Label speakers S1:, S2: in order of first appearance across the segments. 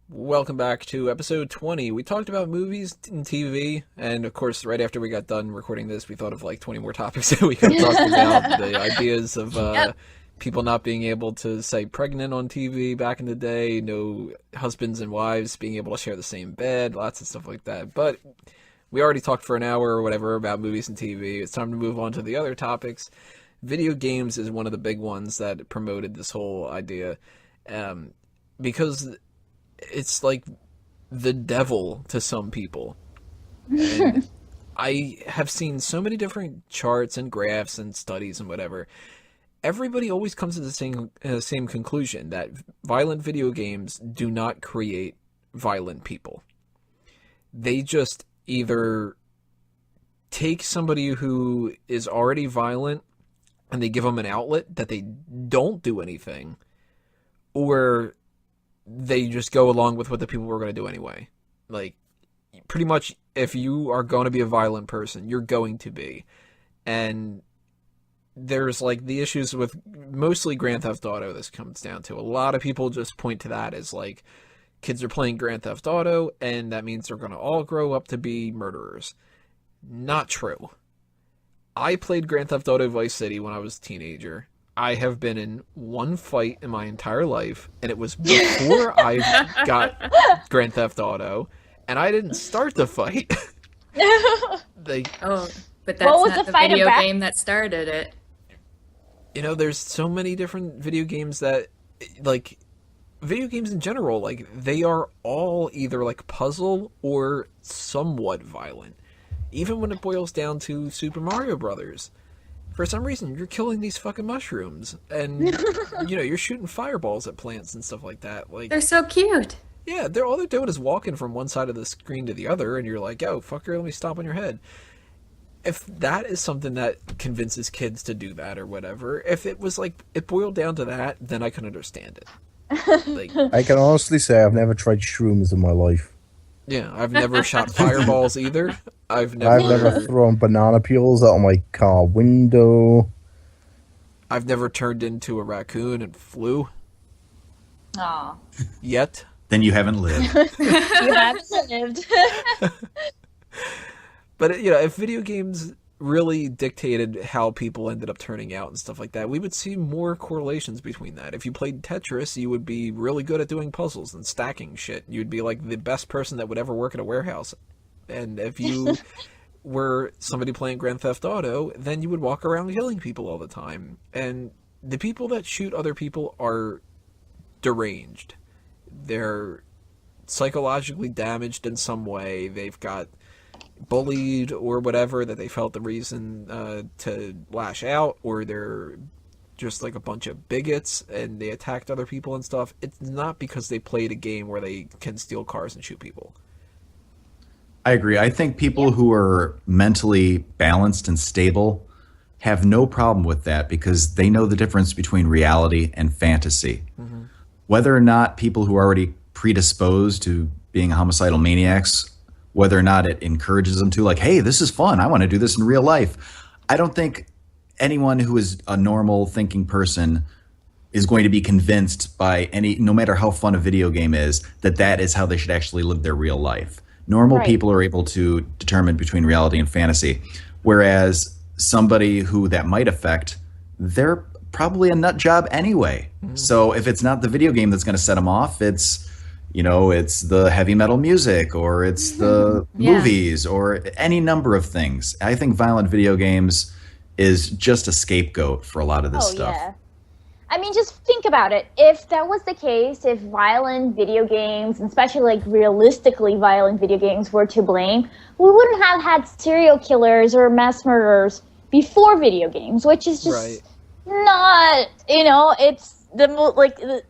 S1: Welcome back to episode 20. We talked about movies and TV, and of course, right after we got done recording this, we thought of like 20 more topics that we could have talked about. The ideas of people not being able to say pregnant on TV back in the day, no husbands and wives being able to share the same bed, lots of stuff like that. But we already talked for an hour or whatever about movies and TV. It's time to move on to the other topics. Video games is one of the big ones that promoted this whole idea, because it's like the devil to some people. And I have seen so many different charts and graphs and studies and whatever. Everybody always comes to the same conclusion that violent video games do not create violent people. They just either take somebody who is already violent and they give them an outlet that they don't do anything, or they just go along with what the people were going to do anyway. Like, pretty much, if you are going to be a violent person, you're going to be. And there's, like, the issues with mostly Grand Theft Auto this comes down to. A lot of people just point to that as, like, kids are playing Grand Theft Auto, and that means they're going to all grow up to be murderers. Not true. I played Grand Theft Auto Vice City when I was a teenager. I have been in one fight in my entire life, and it was before I got Grand Theft Auto, and I didn't start the fight.
S2: But that's not the video game that started it.
S1: You know, there's so many different video games that, like, video games in general, like, they are all either, like, puzzle or somewhat violent. Even when it boils down to Super Mario Brothers. For some reason, you're killing these fucking mushrooms, and, you know, you're shooting fireballs at plants and stuff like that. Like,
S2: they're so cute.
S1: Yeah, all they're doing is walking from one side of the screen to the other, and you're like, yo, fucker, let me stomp on your head. If that is something that convinces kids to do that or whatever, if it was like, it boiled down to that, then I can understand it. Like,
S3: I can honestly say I've never tried shrooms in my life.
S1: Yeah, I've never shot fireballs either. I've
S3: never thrown banana peels out of my car window.
S1: I've never turned into a raccoon and flew.
S4: Aw.
S1: Yet.
S5: Then you haven't lived.
S4: You haven't lived.
S1: But, you know, if video games really dictated how people ended up turning out and stuff like that, we would see more correlations between that. If you played Tetris, you would be really good at doing puzzles and stacking shit. You'd be like the best person that would ever work at a warehouse. And if you were somebody playing Grand Theft Auto, then you would walk around killing people all the time. And the people that shoot other people are deranged. They're psychologically damaged in some way. They've got bullied or whatever that they felt the reason to lash out, or they're just like a bunch of bigots and they attacked other people and stuff. It's not because they played a game where they can steal cars and shoot people.
S5: I agree. I think people who are mentally balanced and stable have no problem with that because they know the difference between reality and fantasy. Mm-hmm. Whether or not people who are already predisposed to being homicidal maniacs, whether or not it encourages them to, like, hey, this is fun, I want to do this in real life. I don't think anyone who is a normal thinking person is going to be convinced by no matter how fun a video game is, that is how they should actually live their real life. Normal people are able to determine between reality and fantasy, whereas somebody who that might affect, they're probably a nut job anyway. Mm-hmm. So if it's not the video game that's going to set them off, it's the heavy metal music, or it's the movies, or any number of things. I think violent video games is just a scapegoat for a lot of this stuff.
S4: Yeah. I mean, just think about it. If that was the case, if violent video games, especially like realistically violent video games, were to blame, we wouldn't have had serial killers or mass murderers before video games, which is just not, it's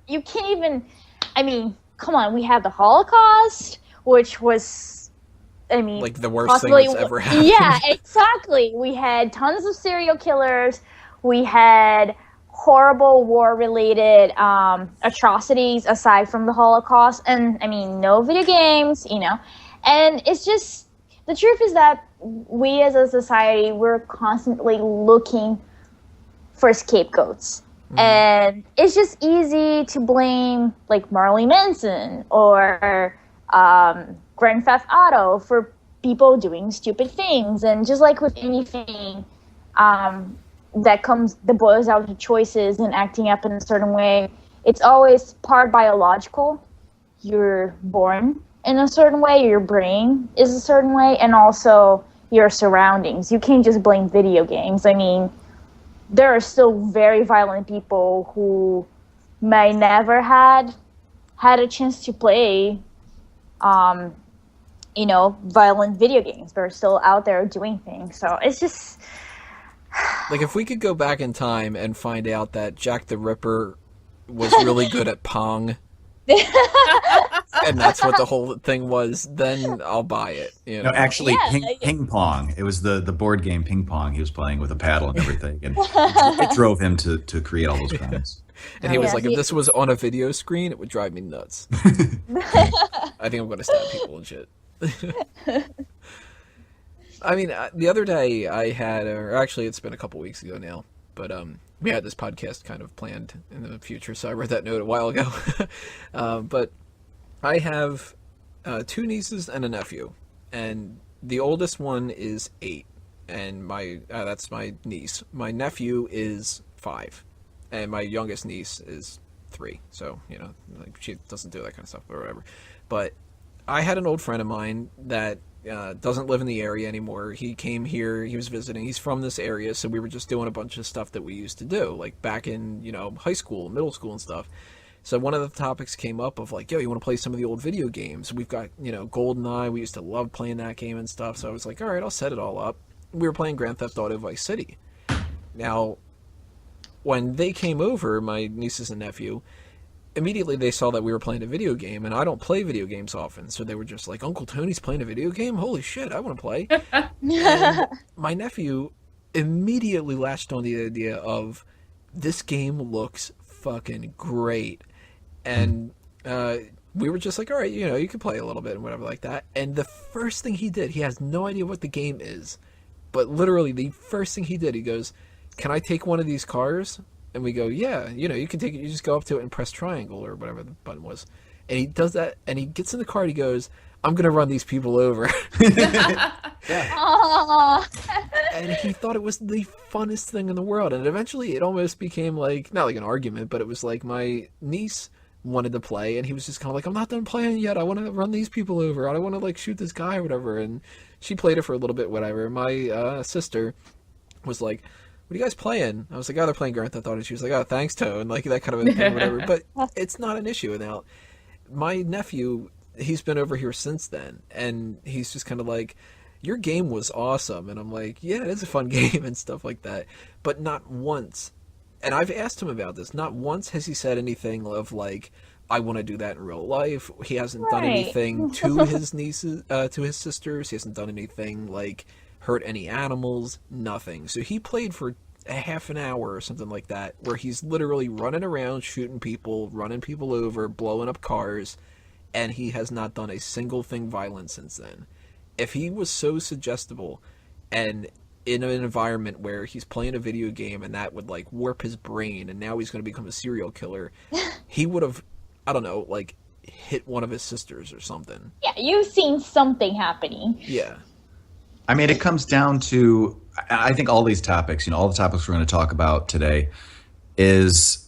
S4: you can't even, I mean, come on, we had the Holocaust, which was,
S1: like the worst thing that's ever happened.
S4: Yeah, exactly. We had tons of serial killers. We had horrible war-related atrocities aside from the Holocaust, and no video games, and it's just, the truth is that we as a society, we're constantly looking for scapegoats, And it's just easy to blame like Marley Manson or Grand Theft Auto for people doing stupid things. And just like with anything that boils out to choices and acting up in a certain way, it's always part biological. You're born in a certain way, your brain is a certain way, and also your surroundings. You can't just blame video games. I mean, there are still very violent people who may never had a chance to play, violent video games, but are still out there doing things. So it's just...
S1: Like, if we could go back in time and find out that Jack the Ripper was really good at Pong, and that's what the whole thing was, then I'll buy it.
S5: No, actually, ping pong. It was the board game ping pong he was playing with a paddle and everything, and it drove him to create all those crimes.
S1: And he was like, if this was on a video screen, it would drive me nuts. I think I'm going to stab people and shit. I mean, the other day I had, or actually it's been a couple weeks ago now, but we had this podcast kind of planned in the future, so I read that note a while ago. But I have 2 nieces and a nephew, and the oldest one is 8, and that's my niece. My nephew is 5, and my youngest niece is 3. So, like, she doesn't do that kind of stuff or whatever. But I had an old friend of mine that doesn't live in the area anymore. He came here, he was visiting, he's from this area, so we were just doing a bunch of stuff that we used to do, like back in, high school, middle school and stuff. So one of the topics came up of like, yo, you want to play some of the old video games? We've got, GoldenEye, we used to love playing that game and stuff, so I was like, all right, I'll set it all up. We were playing Grand Theft Auto Vice City. Now, when they came over, my nieces and nephew, immediately they saw that we were playing a video game, and I don't play video games often, so they were just like, Uncle Tony's playing a video game? Holy shit, I want to play. And my nephew immediately latched on the idea of, this game looks fucking great. And we were just like, all right, you can play a little bit and whatever like that. And the first thing he did, he has no idea what the game is, but literally the first thing he did, he goes, can I take one of these cars? And we go, yeah, you can take it. You just go up to it and press triangle or whatever the button was. And he does that, and he gets in the car and he goes, I'm going to run these people over. And he thought it was the funnest thing in the world. And eventually it almost became like, not like an argument, but it was like my niece wanted to play, and he was just kind of like, I'm not done playing yet. I want to run these people over. I don't want to like shoot this guy or whatever. And she played it for a little bit, whatever. My sister was like, what are you guys playing? I was like, oh, they're playing Grand Theft Auto. She was like, oh, thanks, Tone. Like, that kind of a thing, whatever. But it's not an issue. Now, my nephew, he's been over here since then, and he's just kind of like, your game was awesome. And I'm like, yeah, it is a fun game and stuff like that. But not once, and I've asked him about this, not once has he said anything of like, I want to do that in real life. He hasn't done anything to his nieces, to his sisters. He hasn't done anything like hurt any animals, nothing. So he played for a half an hour or something like that, where he's literally running around, shooting people, running people over, blowing up cars, and he has not done a single thing violent since then. If he was so suggestible and in an environment where he's playing a video game and that would like warp his brain and now he's going to become a serial killer, he would have, I don't know, like hit one of his sisters or something.
S4: Yeah, you've seen something happening.
S1: Yeah.
S5: I mean, it comes down to, I think all these topics, all the topics we're going to talk about today is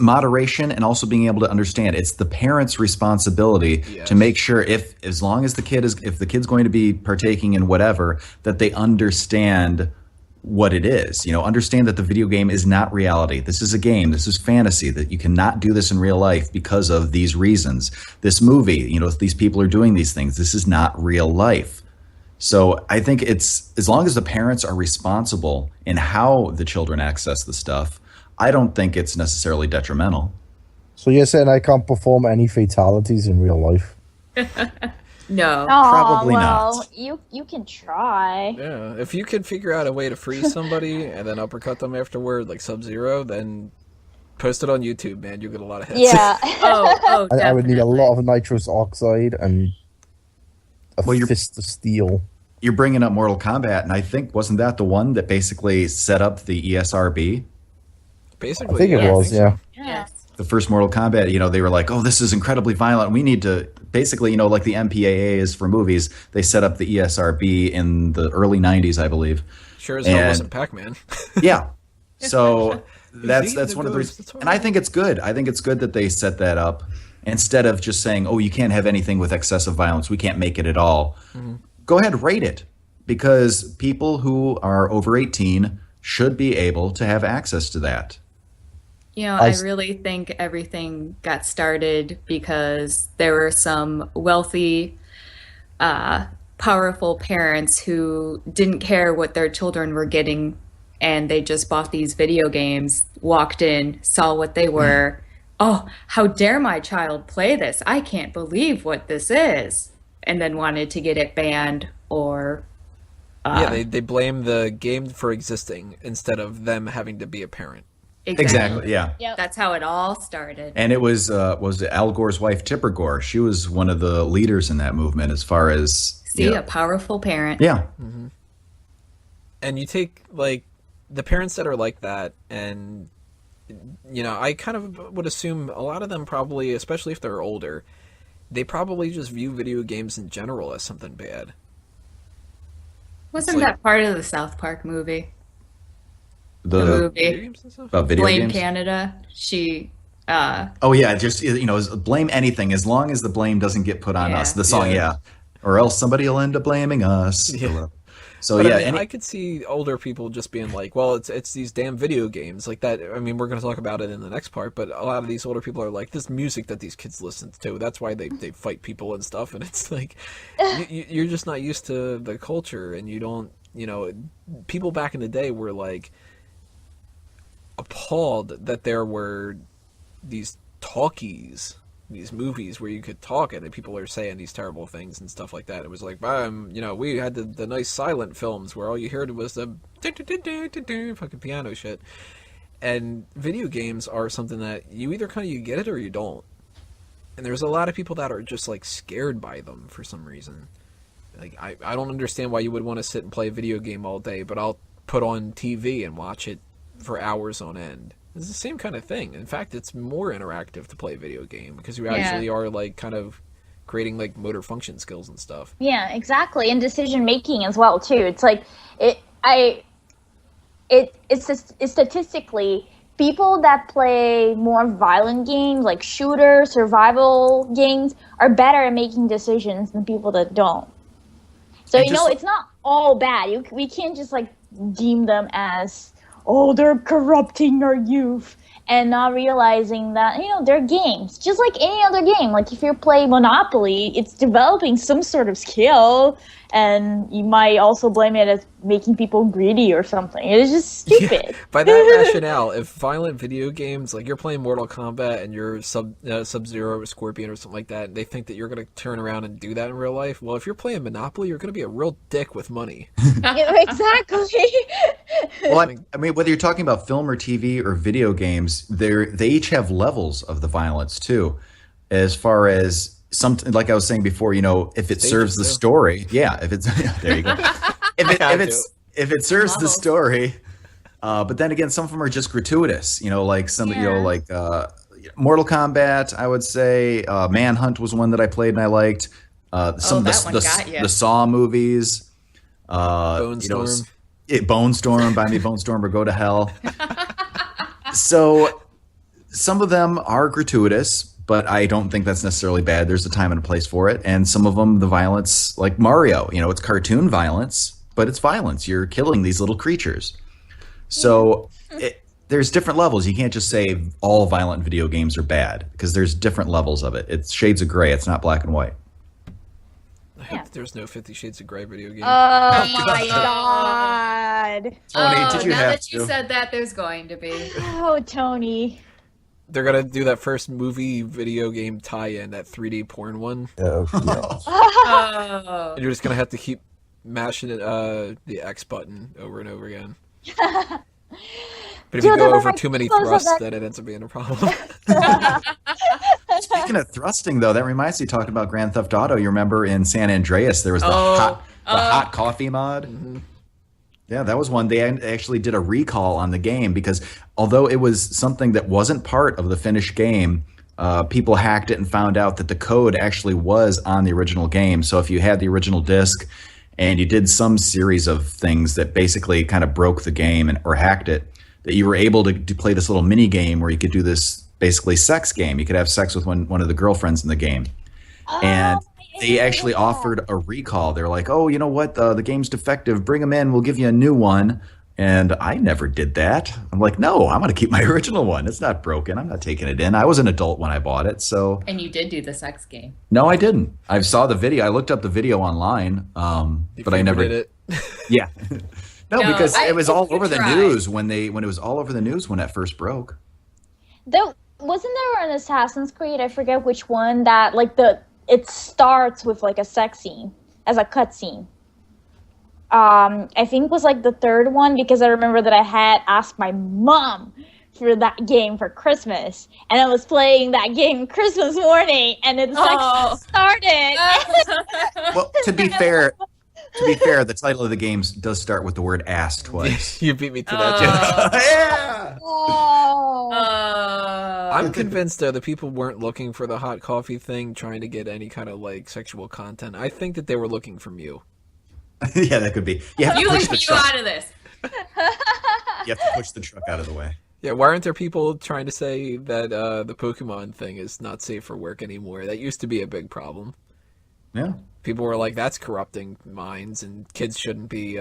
S5: moderation and also being able to understand. It's the parent's responsibility to make sure as long as if the kid's going to be partaking in whatever, that they understand what it is. Understand that the video game is not reality. This is a game. This is fantasy, that you cannot do this in real life because of these reasons. This movie, these people are doing these things. This is not real life. So I think it's, as long as the parents are responsible in how the children access the stuff, I don't think it's necessarily detrimental.
S3: So you're saying I can't perform any fatalities in real life?
S2: No.
S5: Probably
S4: not.
S5: not.
S4: You can try.
S1: Yeah, if you can figure out a way to freeze somebody and then uppercut them afterward, like Sub-Zero, then post it on YouTube, man. You'll get a lot of hits.
S4: Yeah.
S3: I would need a lot of nitrous oxide and a fist of steel.
S5: You're bringing up Mortal Kombat, and I think, wasn't that the one that basically set up the ESRB?
S1: Basically,
S3: I think it was, yeah.
S2: Yes.
S5: The first Mortal Kombat, they were like, oh, this is incredibly violent. We need to basically, like the MPAA is for movies. They set up the ESRB in the early 90s, I believe.
S1: Sure as hell wasn't Pac-Man.
S5: Yeah. So that's one of the
S1: ghost,
S5: reasons. And I think it's good. I think it's good that they set that up instead of just saying, oh, you can't have anything with excessive violence. We can't make it at all. Mm-hmm. Go ahead, rate it. Because people who are over 18 should be able to have access to that.
S2: I really think everything got started because there were some wealthy, powerful parents who didn't care what their children were getting, and they just bought these video games, walked in, saw what they were. Oh, how dare my child play this? I can't believe what this is. And then wanted to get it banned or...
S1: they blame the game for existing instead of them having to be a parent.
S5: Exactly, yeah.
S2: Yep. That's how it all started.
S5: And it was Al Gore's wife, Tipper Gore. She was one of the leaders in that movement as far as...
S2: a powerful parent.
S5: Yeah.
S1: Mm-hmm. And you take, the parents that are like that, and, I kind of would assume a lot of them probably, especially if they're older, they probably just view video games in general as something bad.
S2: Wasn't that part of the South Park movie?
S5: The
S2: movie
S5: about video
S2: Blame
S5: games?
S2: Canada. She
S5: oh yeah, just blame anything as long as the blame doesn't get put on us. The song, or else somebody will end up blaming us.
S1: Yeah.
S5: So
S1: but I could see older people just being like, well, it's these damn video games like that. I mean, we're going to talk about it in the next part, but a lot of these older people are like, this music that these kids listen to, that's why they fight people and stuff. And it's like, you're just not used to the culture, and you don't, people back in the day were like appalled that there were these talkies, these movies where you could talk and people are saying these terrible things and stuff like that. It was like, we had the nice silent films where all you heard was the fucking piano shit. And video games are something that you either you get it or you don't. And there's a lot of people that are just scared by them for some reason. I don't understand why you would want to sit and play a video game all day, but I'll put on TV and watch it for hours on end. It's the same kind of thing. In fact, it's more interactive to play a video game because you actually are kind of creating motor function skills and stuff.
S4: Yeah, exactly, and decision making as well too. It's it's statistically people that play more violent games like shooter, survival games are better at making decisions than people that don't. So it's not all bad. We can't just deem them as, oh, they're corrupting our youth, and not realizing that, they're games. Just like any other game. If you play Monopoly, it's developing some sort of skill, and you might also blame it as making people greedy or something. It's just stupid.
S1: Yeah, by that rationale, if violent video games, you're playing Mortal Kombat and you're Sub-Zero or Scorpion or something like that, and they think that you're going to turn around and do that in real life, well, if you're playing Monopoly, you're going to be a real dick with money.
S4: Exactly.
S5: Well, I mean, whether you're talking about film or TV or video games, they each have levels of the violence too, as far as something like I was saying before. If it serves the story, if it's there you go. If it serves the story, but then again, some of them are just gratuitous. Mortal Kombat, I would say. Manhunt was one that I played and I liked. Some of the Saw movies.
S1: Bone Storm.
S5: Bone Storm, buy me Bone Storm or go to hell. So some of them are gratuitous, but I don't think that's necessarily bad. There's a time and a place for it. And some of them, the violence, like Mario, it's cartoon violence, but it's violence. You're killing these little creatures. So there's different levels. You can't just say all violent video games are bad, because there's different levels of it. It's shades of gray. It's not black and white.
S1: I hope there's no 50 Shades of Grey video game.
S4: Oh my god.
S5: Tony, did you
S2: now
S5: have
S2: that you said that, there's going to be.
S4: Oh, Tony.
S1: They're going to do that first movie video game tie-in, that 3D porn one.
S2: Oh.
S1: And you're just going to have to keep mashing the X button over and over again. But if you go over too many thrusts, then it ends up being a problem.
S5: Speaking of thrusting, though, that reminds me, talking about Grand Theft Auto. You remember in San Andreas, there was the hot coffee mod?
S1: Mm-hmm.
S5: Yeah, that was one. They actually did a recall on the game because although it was something that wasn't part of the finished game, people hacked it and found out that the code actually was on the original game. So if you had the original disc and you did some series of things that basically kind of broke the game or hacked it, that you were able to play this little mini game where you could do this basically sex game. You could have sex with one of the girlfriends in the game. And they actually offered a recall. They're like, oh, you know what? The game's defective. Bring them in. We'll give you a new one. And I never did that. I'm like, no, I'm going to keep my original one. It's not broken. I'm not taking it in. I was an adult when I bought it. So.
S2: And you did do the sex game.
S5: No, I didn't. I saw the video. I looked up the video online, but I never
S1: did it.
S5: Yeah. No, because it was all over the news when it was all over the news when it first broke.
S4: Wasn't there an Assassin's Creed? I forget which one that it starts with like a sex scene as a cutscene. I think it was like the third one because I remember that I had asked my mom for that game for Christmas, and I was playing that game Christmas morning, and it started.
S5: Well, to be fair, the title of the game does start with the word "ass" twice.
S1: You beat me to that joke.
S5: Yeah.
S1: I'm convinced though that people weren't looking for the hot coffee thing, trying to get any kind of like sexual content. I think that they were looking for Mew.
S5: Yeah, that could be. You
S2: leave you out of this.
S5: You have to push the truck out of the way.
S1: Yeah, why aren't there people trying to say that the Pokemon thing is not safe for work anymore? That used to be a big problem.
S5: Yeah.
S1: People were like, that's corrupting minds, and kids shouldn't be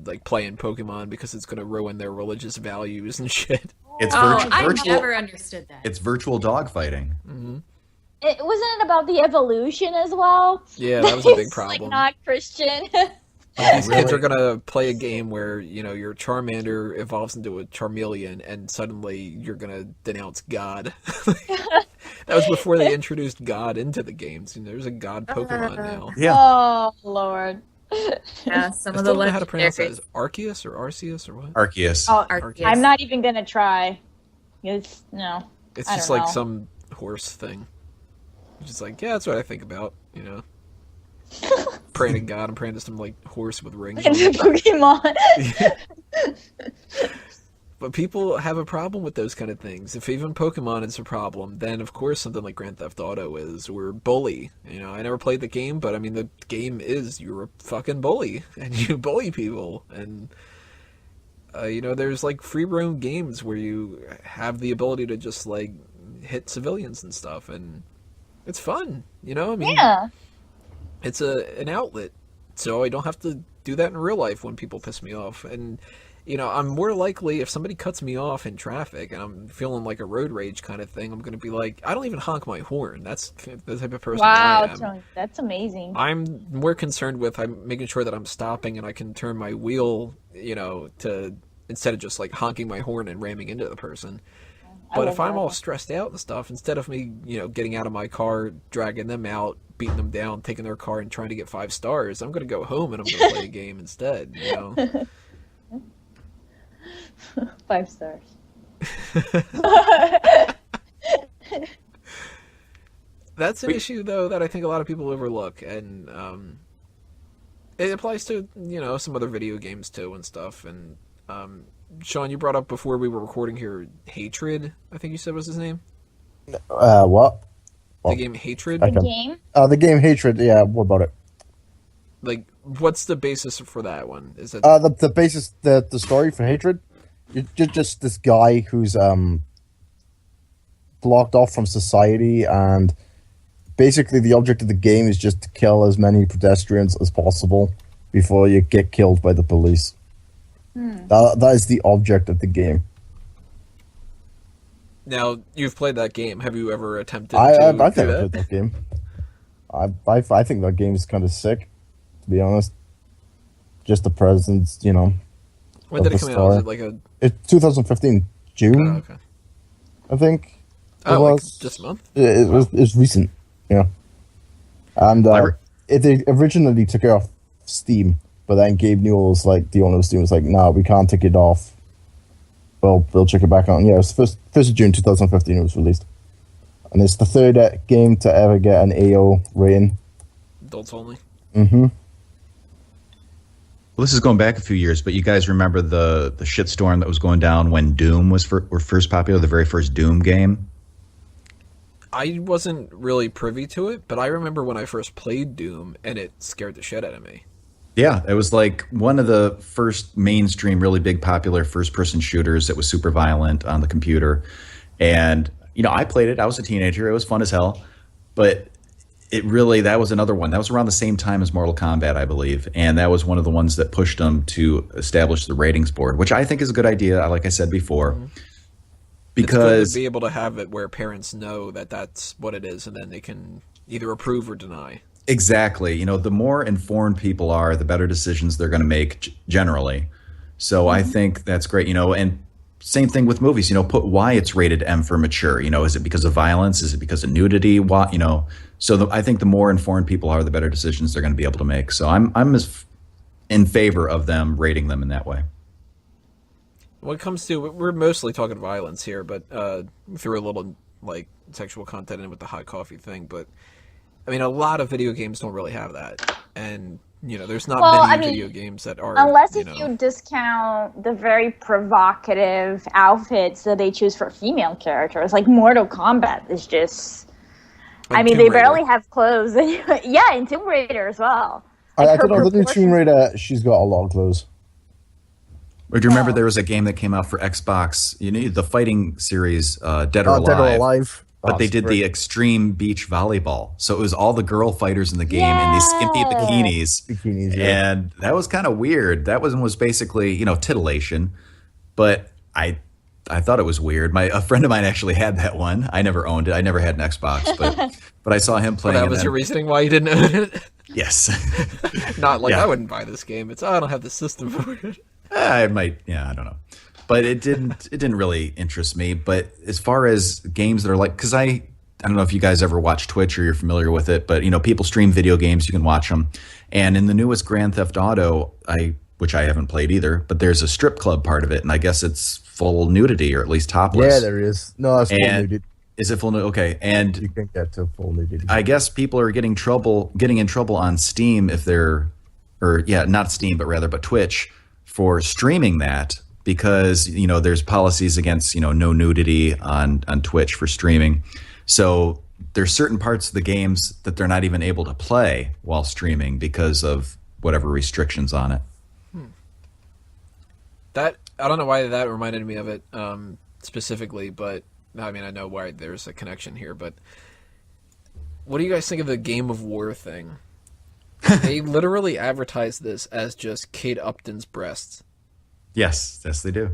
S1: like playing Pokemon because it's going to ruin their religious values and shit.
S5: It's
S2: virtual. I never understood that.
S5: It's virtual dog fighting.
S1: Mm-hmm.
S4: It wasn't about the evolution as well.
S1: Yeah, that was a big problem.
S4: Like not Christian.
S1: These kids are gonna play a game where your Charmander evolves into a Charmeleon, and suddenly you're gonna denounce God. That was before they introduced God into the games. There's a God Pokemon now.
S5: Yeah.
S4: Oh Lord.
S2: Yeah, some
S1: I
S2: of
S1: still
S2: the
S1: don't know how to pronounce that.
S2: legendaries.
S1: Is Arceus or Arceus or what?
S5: Arceus.
S4: Oh,
S2: Arceus.
S4: I'm not even gonna try. It's
S1: It's
S4: I
S1: just
S4: don't
S1: like
S4: know.
S1: some horse thing. It's just like, yeah, that's what I think about. Praying to God. I'm praying to some like horse with rings. on it.
S4: Pokemon.
S1: But people have a problem with those kind of things. If even Pokemon is a problem, then of course something like Grand Theft Auto is, or Bully. I never played the game, but I mean the game is you're a fucking bully and you bully people, and there's like free roam games where you have the ability to just like hit civilians and stuff, and it's fun. I mean,
S4: Yeah.
S1: it's an outlet, so I don't have to do that in real life when people piss me off. And I'm more likely, if somebody cuts me off in traffic and I'm feeling like a road rage kind of thing, I'm going to be like, I don't even honk my horn. That's the type of person I am.
S4: Tony, that's amazing.
S1: I'm more concerned with making sure that I'm stopping and I can turn my wheel, to instead of just like honking my horn and ramming into the person. But if I'm all stressed out and stuff, instead of me, getting out of my car, dragging them out, beating them down, taking their car and trying to get 5 stars, I'm going to go home and I'm going to play a game instead,
S4: 5 stars.
S1: That's an issue, though, that I think a lot of people overlook, and it applies to, some other video games, too, and stuff, and Shaun, you brought up before we were recording here, Hatred, I think you said was his name?
S3: What?
S1: The game Hatred?
S4: The game?
S3: The game Hatred, yeah, what about it?
S1: Like, what's the basis for that one? Is it
S3: the basis, the story for Hatred? You're just this guy who's blocked off from society, and basically the object of the game is just to kill as many pedestrians as possible before you get killed by the police. That is the object of the game.
S1: Now, you've played that game. Have you ever attempted
S3: I've
S1: to
S3: never
S1: do
S3: played that game. I think that game is kind of sick, to be honest. Just the presence,
S1: When did it come out? Was it like
S3: It's 2015 June,
S1: Oh, okay.
S3: I think.
S1: Oh, like just a month?
S3: It was recent, yeah. And it originally took it off Steam, but then Gabe Newell's like the owner of Steam was like, "No, we can't take it off. Well, we'll check it back on." Yeah, it was first of June 2015 it was released, and it's the third game to ever get an AO rating.
S1: Adults only.
S3: Mm-hmm.
S5: Well, this is going back a few years, but you guys remember the shitstorm that was going down when Doom were first popular, the very first Doom game?
S1: I wasn't really privy to it, but I remember when I first played Doom, and it scared the shit out of me.
S5: Yeah, it was like one of the first mainstream, really big, popular first-person shooters that was super violent on the computer. And, I played it. I was a teenager. It was fun as hell. But that was another one. That was around the same time as Mortal Kombat, I believe. And that was one of the ones that pushed them to establish the ratings board, which I think is a good idea, like I said before. Mm-hmm. Because
S1: it's good to be able to have it where parents know that that's what it is, and then they can either approve or deny.
S5: Exactly. The more informed people are, the better decisions they're going to make generally. So I think that's great. And same thing with movies. Put why it's rated M for mature. Is it because of violence? Is it because of nudity? What? So I think the more informed people are, the better decisions they're going to be able to make. So I'm in favor of them rating them in that way.
S1: When it comes to, we're mostly talking violence here, but we threw a little sexual content in with the hot coffee thing. But I mean, a lot of video games don't really have that, and there's not many video games that are.
S4: Unless if you discount the very provocative outfits that they choose for female characters, like Mortal Kombat is just.
S1: Like
S4: they
S1: Tomb Raider.
S4: barely have clothes. Yeah, and Tomb Raider as well.
S3: I don't know. The new Tomb Raider, she's got a lot of clothes.
S5: Or do you remember there was a game that came out for Xbox? The fighting series, Dead or Alive.
S3: Dead or Alive.
S5: But they did the extreme beach volleyball. So it was all the girl fighters in the game in these skimpy bikinis.
S3: Yeah.
S5: And that was kind of weird. That one was basically, titillation. But I thought it was weird. A friend of mine actually had that one. I never owned it. I never had an Xbox. But I saw him playing it.
S1: That was your reasoning why you didn't own it?
S5: Yes.
S1: Not I wouldn't buy this game. It's, I don't have the system for it.
S5: I might, I don't know. But it didn't really interest me. But as far as games that are because I don't know if you guys ever watch Twitch or you're familiar with it, but people stream video games, you can watch them. And in the newest Grand Theft Auto, which I haven't played either, but there's a strip club part of it, and I guess it's full nudity or at least topless.
S3: Yeah, there is. No, it's full nudity.
S5: Is it full nudity? Okay, and
S3: you can get to full nudity.
S5: I guess people are getting in trouble on Steam if they're, not Steam, but Twitch for streaming that. Because, there's policies against, no nudity on Twitch for streaming. So there's certain parts of the games that they're not even able to play while streaming because of whatever restrictions on it.
S1: That, I don't know why that reminded me of it specifically, but I mean, I know why there's a connection here. But what do you guys think of the Game of War thing? They literally advertised this as just Kate Upton's breasts.
S5: Yes, they do.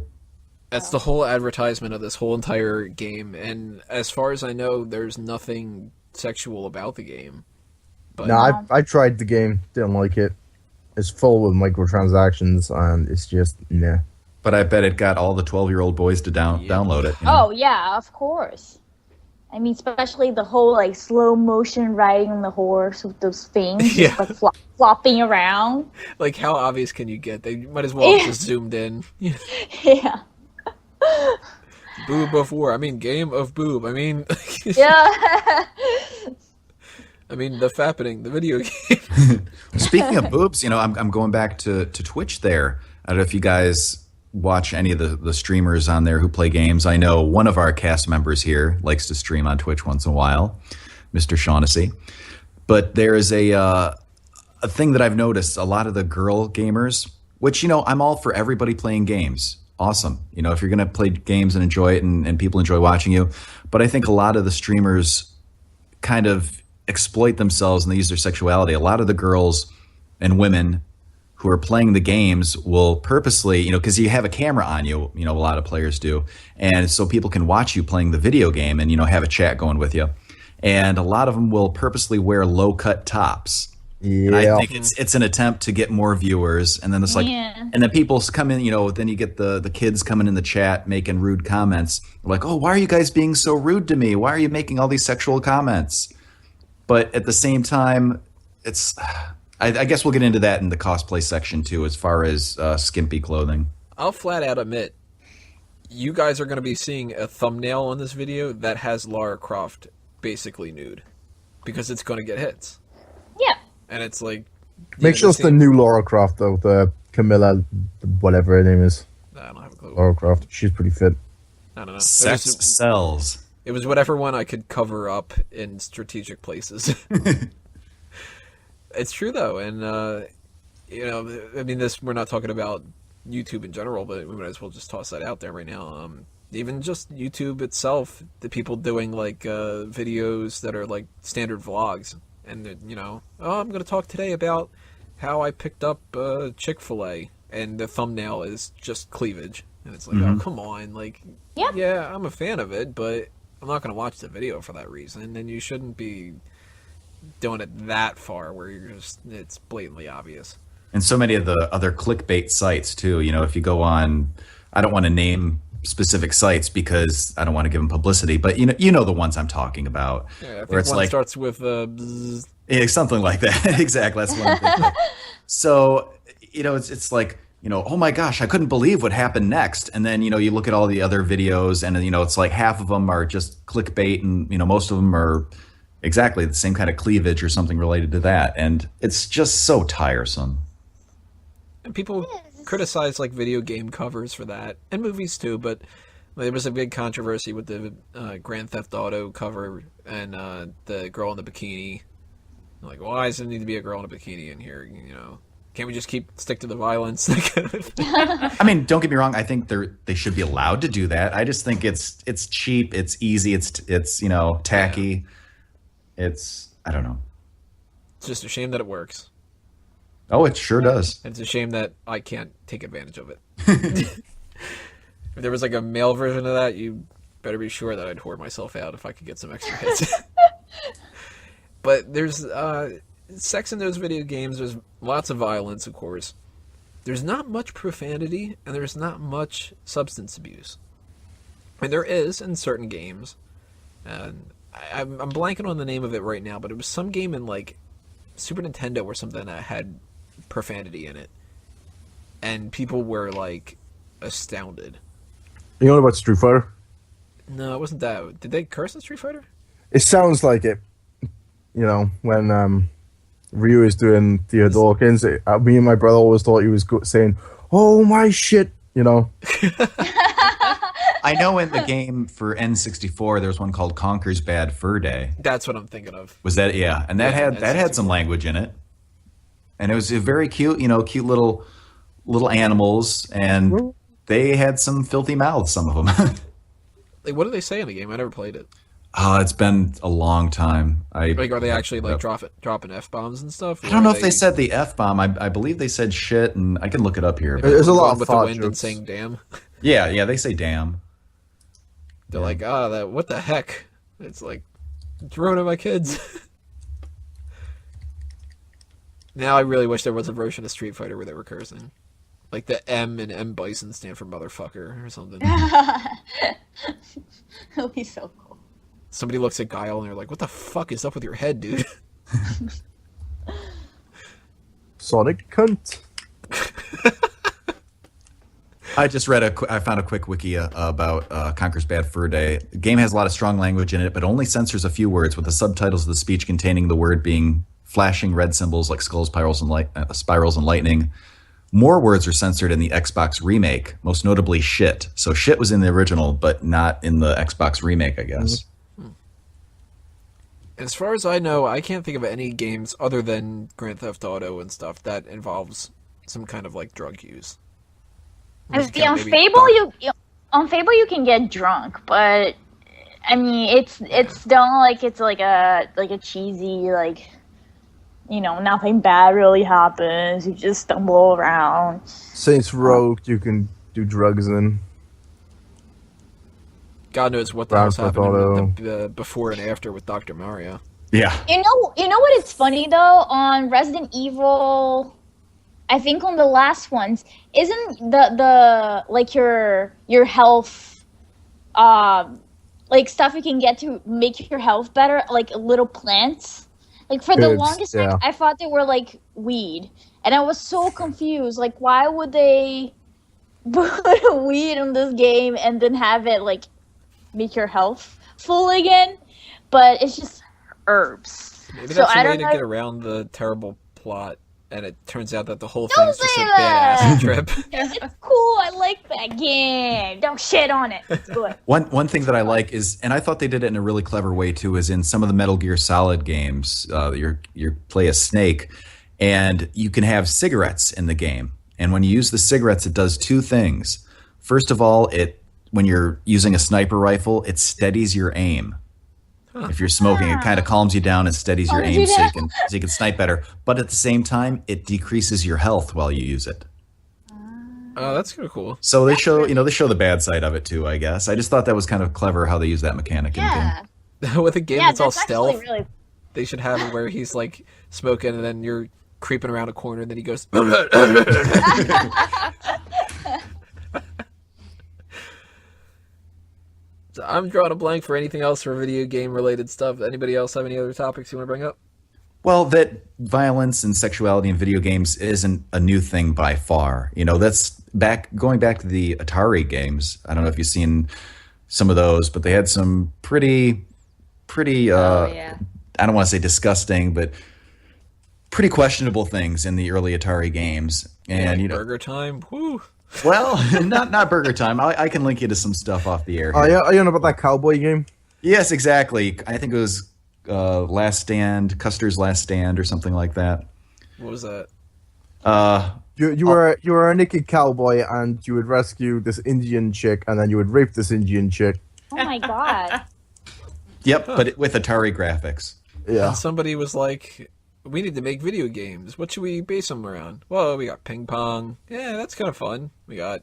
S1: That's the whole advertisement of this whole entire game, and as far as I know, there's nothing sexual about the game. But
S3: No, I tried the game, didn't like it. It's full with microtransactions, and it's just, nah.
S5: But I bet it got all the 12-year-old boys to download it.
S4: Oh, yeah, of course. I mean, especially the whole, slow motion riding the horse with those things, just, flopping around.
S1: How obvious can you get? They might as well have just zoomed in.
S4: Yeah.
S1: Boob of War. I mean, Game of Boob. I mean...
S4: Yeah.
S1: I mean, the fappening, the video game.
S5: Speaking of boobs, I'm going back to Twitch there. I don't know if you guys watch any of the streamers on there who play games. I know one of our cast members here likes to stream on Twitch once in a while, Mr. Shaughnessy. But there is a thing that I've noticed, a lot of the girl gamers, which, I'm all for everybody playing games. Awesome. If you're going to play games and enjoy it and people enjoy watching you. But I think a lot of the streamers kind of exploit themselves and they use their sexuality. A lot of the girls and women who are playing the games will purposely, because you have a camera on you, a lot of players do. And so people can watch you playing the video game and, have a chat going with you. And a lot of them will purposely wear low-cut tops. Yeah. And I think it's an attempt to get more viewers. And then it's and then people come in, then you get the kids coming in the chat making rude comments. Like, oh, why are you guys being so rude to me? Why are you making all these sexual comments? But at the same time, it's... I guess we'll get into that in the cosplay section too, as far as skimpy clothing.
S1: I'll flat out admit, you guys are going to be seeing a thumbnail on this video that has Lara Croft basically nude, because it's going to get hits.
S4: Yeah.
S1: And it's
S3: Make sure it's the new Laura Croft though, the Camilla, whatever her name is.
S1: I don't have a clue.
S3: Laura Croft. She's pretty fit.
S1: I don't know.
S5: Sex sells.
S1: It was whatever one I could cover up in strategic places. It's true though, and I mean, we're not talking about YouTube in general, but we might as well just toss that out there right now. Even just YouTube itself, the people doing like videos that are like standard vlogs, and I'm going to talk today about how I picked up Chick-fil-A, and the thumbnail is just cleavage, and it's like, oh come on, like, yeah, I'm a fan of it, but I'm not going to watch the video for that reason, and you shouldn't be doing it that far where it's blatantly obvious.
S5: And so many of the other clickbait sites too. If you go on, I don't want to name specific sites because I don't want to give them publicity, but you know the ones I'm talking about.
S1: Yeah, I think
S5: where it's
S1: one
S5: like
S1: starts with bzz.
S5: Yeah, something like that. Exactly, that's one thing. So it's like, oh my gosh, I couldn't believe what happened next. And then you look at all the other videos, and it's like half of them are just clickbait, and most of them are exactly the same kind of cleavage or something related to that, and it's just so tiresome.
S1: And people criticize like video game covers for that, and movies too, but there was a big controversy with the Grand Theft Auto cover and the girl in the bikini. Like, why does there need to be a girl in a bikini in here? Can't we just stick to the violence?
S5: I mean, don't get me wrong. I think they should be allowed to do that. I just think it's cheap, it's easy, it's tacky.
S1: Yeah.
S5: I don't know.
S1: It's just a shame that it works.
S5: Oh, it sure does.
S1: It's a shame that I can't take advantage of it. If there was like a male version of that, you better be sure that I'd whore myself out if I could get some extra hits. But there's sex in those video games. There's lots of violence, of course. There's not much profanity, and there's not much substance abuse. And there is in certain games. And I'm blanking on the name of it right now, but it was some game in like Super Nintendo or something that had profanity in it, and people were like astounded.
S3: You know about Street Fighter?
S1: No, it wasn't that. Did they curse in Street Fighter?
S3: It sounds like it. When Ryu is doing the Dawkins, me and my brother always thought he was saying, "Oh my shit,"
S5: I know in the game for N64 there was one called Conker's Bad Fur Day.
S1: That's what I'm thinking of.
S5: Was that and that had some language in it, and it was a very cute, cute little animals, and they had some filthy mouths, some of them.
S1: Like, what do they say in the game? I never played it.
S5: It's been a long time.
S1: Are they actually like dropping F-bombs and stuff?
S5: I don't know if they said the F-bomb. I believe they said shit, and I can look it up here.
S3: There's a lot
S1: with
S3: of
S1: the wind and saying damn.
S5: Yeah, they say damn.
S1: They're like, what the heck? It's like, it's ruining my kids. Now I really wish there was a version of Street Fighter where they were cursing. Like the M and M Bison stand for motherfucker or something.
S4: It'll be so cool.
S1: Somebody looks at Guile and they're like, what the fuck is up with your head, dude?
S3: Sonic cunt.
S5: I just I found a quick wiki about Conker's Bad Fur Day. The game has a lot of strong language in it, but only censors a few words, with the subtitles of the speech containing the word being flashing red symbols like skulls, spirals, and lightning. More words are censored in the Xbox remake, most notably shit. So shit was in the original, but not in the Xbox remake, I guess.
S1: Mm-hmm. As far as I know, I can't think of any games other than Grand Theft Auto and stuff that involves some kind of like drug use.
S4: On Fable you can get drunk, but I mean it's done like it's like a cheesy nothing bad really happens. You just stumble around.
S3: Saints Row you can do drugs in.
S1: God knows what the hell's happening with the before and after with Dr. Mario.
S5: Yeah.
S4: You know what is funny though? On Resident Evil, I think on the last ones, isn't the like your health like stuff you can get to make your health better, like little plants? Like for the longest time I thought they were like weed. And I was so confused. Like why would they put weed in this game and then have it like make your health full again? But it's just herbs.
S1: Maybe that's a way to get around the terrible plot and it turns out that the whole
S4: Don't
S1: thing's just a
S4: say
S1: bad
S4: that!
S1: acid trip.
S4: It's cool. I like that game. Don't shit on it. It's good.
S5: One thing that I like is, and I thought they did it in a really clever way too, is in some of the Metal Gear Solid games, you play a snake, and you can have cigarettes in the game. And when you use the cigarettes, it does two things. First of all, when you're using a sniper rifle, it steadies your aim. If you're smoking, it kind of calms you down and steadies your aim so you can snipe better. But at the same time, it decreases your health while you use it.
S1: Oh, that's kind of cool.
S5: So they show the bad side of it too, I guess. I just thought that was kind of clever how they use that mechanic in the game.
S1: With a game that's all
S4: actually
S1: stealth,
S4: really...
S1: they should have it where he's like smoking and then you're creeping around a corner and then he goes. So I'm drawing a blank for anything else for video game related stuff. Anybody else have any other topics you want to bring up?
S5: Well, that violence and sexuality in video games isn't a new thing by far. That's going back to the Atari games. I don't know if you've seen some of those, but they had some pretty I don't want to say disgusting, but pretty questionable things in the early Atari games. And
S1: like Burger Time. Woo.
S5: Well, not Burger Time. I can link you to some stuff off the air here.
S3: Oh yeah, you know about that cowboy game?
S5: Yes, exactly. I think it was Last Stand, Custer's Last Stand, or something like that.
S1: What was that?
S3: You were a naked cowboy and you would rescue this Indian chick and then you would rape this Indian chick.
S4: Oh my god.
S5: Yep, but with Atari graphics.
S3: Yeah.
S1: And somebody was like, we need to make video games. What should we base them around? Well, we got ping pong. Yeah, that's kind of fun. We got,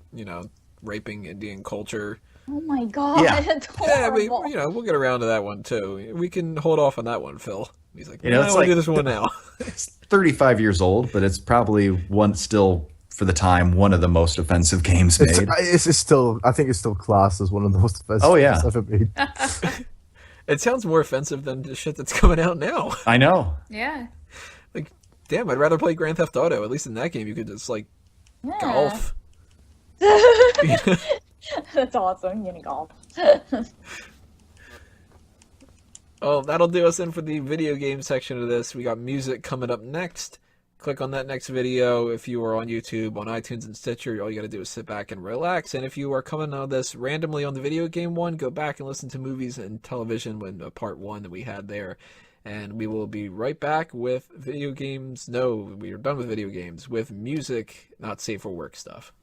S1: raping Indian culture.
S4: Oh my god.
S5: Yeah.
S4: That's
S1: Yeah,
S4: horrible.
S1: we'll get around to that one too. We can hold off on that one, Phil. He's like,
S5: it's
S1: we'll
S5: like
S1: do this one now.
S5: It's 35 years old, but it's probably still for the time one of the most offensive games made.
S3: It's still, I think it's still classed as one of the most offensive games ever made.
S1: It sounds more offensive than the shit that's coming out now.
S5: I know.
S2: Yeah.
S1: Like, damn, I'd rather play Grand Theft Auto. At least in that game, you could just golf.
S4: That's awesome. You know, golf.
S1: Oh, that'll do us in for the video game section of this. We got music coming up next. Click on that next video. If you are on YouTube, on iTunes, and Stitcher, all you got to do is sit back and relax. And if you are coming on this randomly on the video game one, go back and listen to movies and television when part one that we had there. And we will be right back with video games. No, we are done with video games. With music, not safe for work stuff.